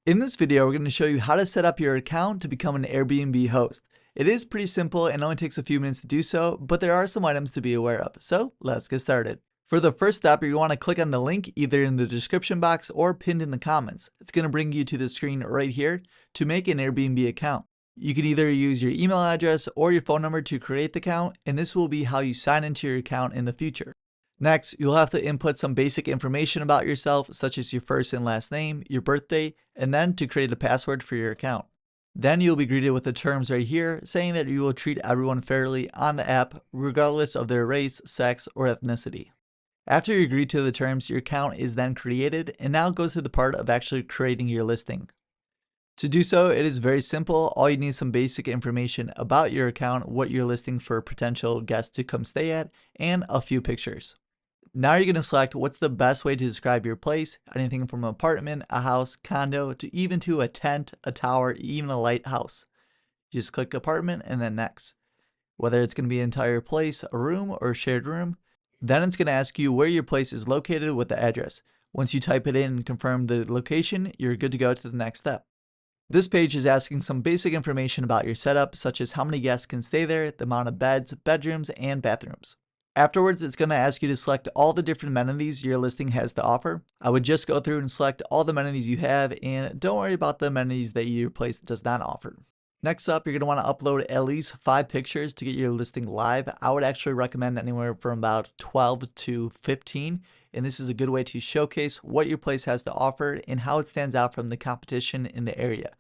In this video, we're going to show you how to set up your account to become an Airbnb host. It is pretty simple and only takes a few minutes to do so, but there are some items to be aware of. So let's get started. For the first step, you want to click on the link either in the description box or pinned in the comments. It's going to bring you to the screen right here to make an Airbnb account. You can either use your email address or your phone number to create the account, and this will be how you sign into your account in the future. Next, you'll have to input some basic information about yourself, such as your first and last name, your birthday, and then to create a password for your account. Then you'll be greeted with the terms right here saying that you will treat everyone fairly on the app, regardless of their race, sex, or ethnicity. After you agree to the terms, your account is then created, and now goes to the part of actually creating your listing. To do so, it is very simple. All you need is some basic information about your account, what you're listing for potential guests to come stay at, and a few pictures. Now you're going to select what's the best way to describe your place, anything from an apartment, a house, condo, to even to a tent, a tower, even a lighthouse. Just click apartment and then next. Whether it's going to be an entire place, a room, or a shared room. Then it's going to ask you where your place is located with the address. Once you type it in and confirm the location, you're good to go to the next step. This page is asking some basic information about your setup, such as how many guests can stay there, the amount of beds, bedrooms, and bathrooms. Afterwards, it's going to ask you to select all the different amenities your listing has to offer. I would just go through and select all the amenities you have, and don't worry about the amenities that your place does not offer. Next up, you're going to want to upload at least 5 pictures to get your listing live. I would actually recommend anywhere from about 12 to 15, and this is a good way to showcase what your place has to offer and how it stands out from the competition in the area.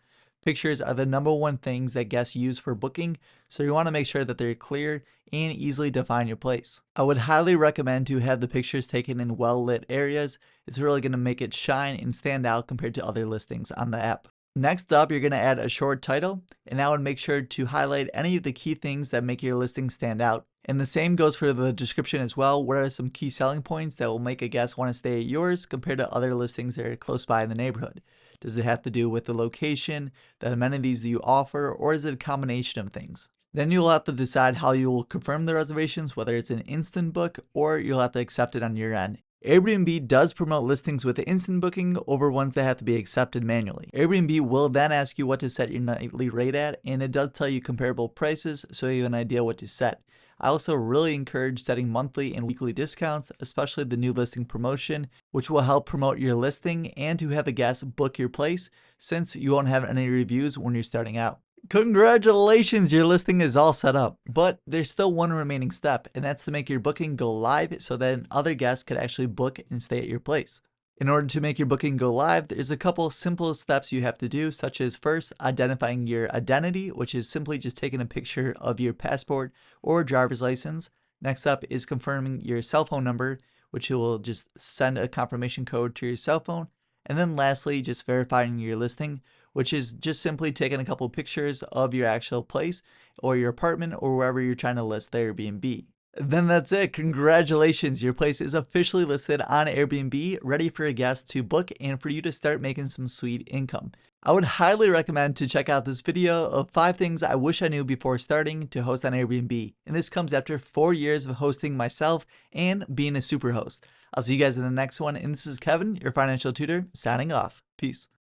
Pictures are the #1 things that guests use for booking, so you want to make sure that they're clear and easily define your place. I would highly recommend to have the pictures taken in well-lit areas. It's really going to make it shine and stand out compared to other listings on the app. Next up, you're going to add a short title, and I would make sure to highlight any of the key things that make your listing stand out. And the same goes for the description as well. What are some key selling points that will make a guest want to stay at yours compared to other listings that are close by in the neighborhood? Does it have to do with the location, the amenities that you offer, or is it a combination of things? Then you'll have to decide how you will confirm the reservations, whether it's an instant book or you'll have to accept it on your end. Airbnb does promote listings with instant booking over ones that have to be accepted manually. Airbnb will then ask you what to set your nightly rate at, and it does tell you comparable prices so you have an idea what to set. I also really encourage setting monthly and weekly discounts, especially the new listing promotion, which will help promote your listing and to have a guest book your place since you won't have any reviews when you're starting out. Congratulations, your listing is all set up, but there's still one remaining step, and that's to make your booking go live so that other guests could actually book and stay at your place. In order to make your booking go live, there's a couple simple steps you have to do, such as first, identifying your identity, which is simply just taking a picture of your passport or driver's license. Next up is confirming your cell phone number, which you will just send a confirmation code to your cell phone. And then lastly, just verifying your listing, which is just simply taking a couple pictures of your actual place or your apartment or wherever you're trying to list the Airbnb. Then that's it. Congratulations, your place is officially listed on Airbnb, ready for a guest to book and for you to start making some sweet income. I would highly recommend to check out this video of 5 things I wish I knew before starting to host on Airbnb. And this comes after 4 years of hosting myself and being a superhost. I'll see you guys in the next one, and this is Kevin, your financial tutor, signing off. Peace.